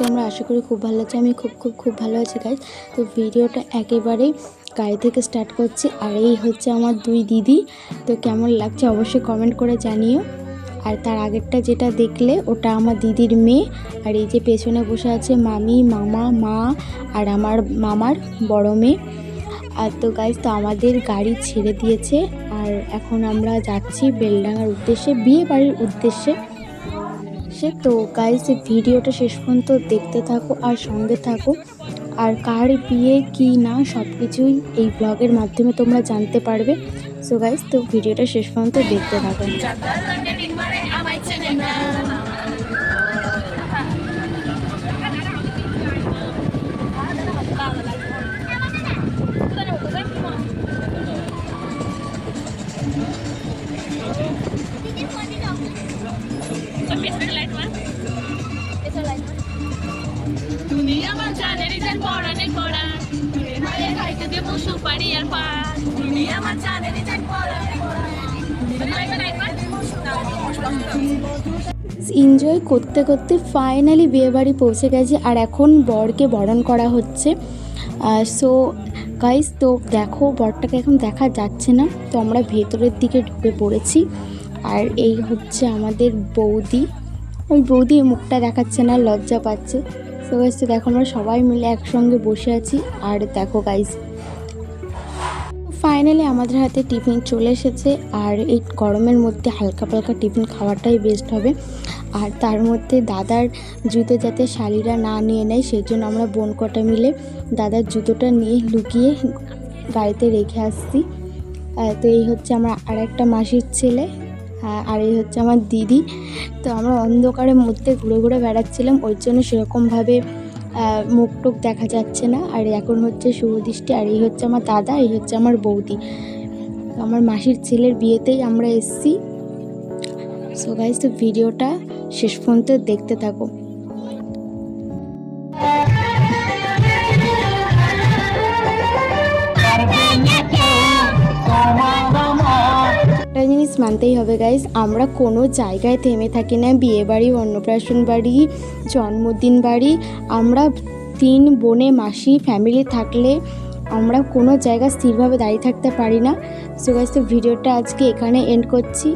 তোমরা? আশা করি খুব ভালো আছো। আমি খুব ভালো আছি গাইস। তো ভিডিওটা একেবারেই গাড়ি থেকে স্টার্ট করছি। আর এই হচ্ছে আমার দুই দিদি। তো কেমন লাগছে অবশ্যই কমেন্ট করে জানিও। আর তার আগেরটা যেটা দেখলে ওটা আমার দিদির মেয়ে। আর এই যে পেছনে বসে আছে মামি, মামা, মা আর আমার মামার বড় মেয়ে। আর তো গাইস, তো আমাদের গাড়ি ছেড়ে দিয়েছে আর এখন আমরা যাচ্ছি বেলডাঙার উদ্দেশ্যে, বিয়ে বাড়ির উদ্দেশ্যে। তো গাইস, ভিডিওটা শেষ পর্যন্ত দেখতে থাকো আর সঙ্গে থাকো। আর কার বিয়ে কি না সব কিছুই এই ব্লগের মাধ্যমে তোমরা জানতে পারবে। সো গাইস, তো ভিডিওটা শেষ পর্যন্ত দেখতে থাকো। দুনিয়া মাঝানের ইজান পড়ানে পড়া মায়ে খাইতে দেব সুপারি আর পান দুনিয়া মাঝানের ইজান পড়ানে পড়া এনজয় করতে করতে ফাইনালি বিয়েবাড়ি পৌঁছে গেছি আর এখন বরকে বরণ করা হচ্ছে। সো গাইস, তো দেখো বরটাকে এখন দেখা যাচ্ছে না, তো আমরা ভেতরের দিকে ঢুকে পড়েছি। আর এই হচ্ছে আমাদের বৌদি। ওই বৌদি মুখটা দেখাচ্ছে না, লজ্জা পাচ্ছে। সো গাইস, তো দেখো আমরা সবাই মিলে একসঙ্গে বসে আছি। আর দেখো গাইস, ফাইনালি আমাদের হাতে টিফিন চলে এসেছে। আর এই গরমের মধ্যে হালকা পালকা টিফিন খাওয়াটাই বেস্ট হবে। আর তার মধ্যে দাদার জুতো যাতে শালিরা না নিয়ে নেয় সেই জন্য আমরা বোন কটা মিলে দাদার জুতোটা নিয়ে লুকিয়ে গাড়িতে রেখে আসছি। তো এই হচ্ছে আমার আর একটা মাসির ছেলে, আর এই হচ্ছে আমার দিদি। তো আমরা অন্ধকারের মধ্যে ঘুরে ঘুরে বেড়াচ্ছিলাম, ওই জন্য সেরকমভাবে মুখ টুক দেখা যাচ্ছে না। আর এখন হচ্ছে শুভদৃষ্টি। আর এই হচ্ছে আমার দাদা, এই হচ্ছে আমার বৌদি। আমার মাসির ছেলের বিয়েতেই আমরা এসেছি। সো গাইস, তো ভিডিওটা শেষ পর্যন্ত দেখতে থাকো। একটা জিনিস মানতেই হবে গাইস, আমরা কোনো জায়গায় থেমে থাকি না। বিয়ে বাড়ি, অন্নপ্রাশন বাড়ি, জন্মদিন বাড়ি, আমরা 3 বোনে মাসি ফ্যামিলি থাকলে আমরা কোনো জায়গা স্থিরভাবে দাঁড়িয়ে থাকতে পারি না। সো গাইস, তো ভিডিওটা আজকে এখানে এন্ড করছি।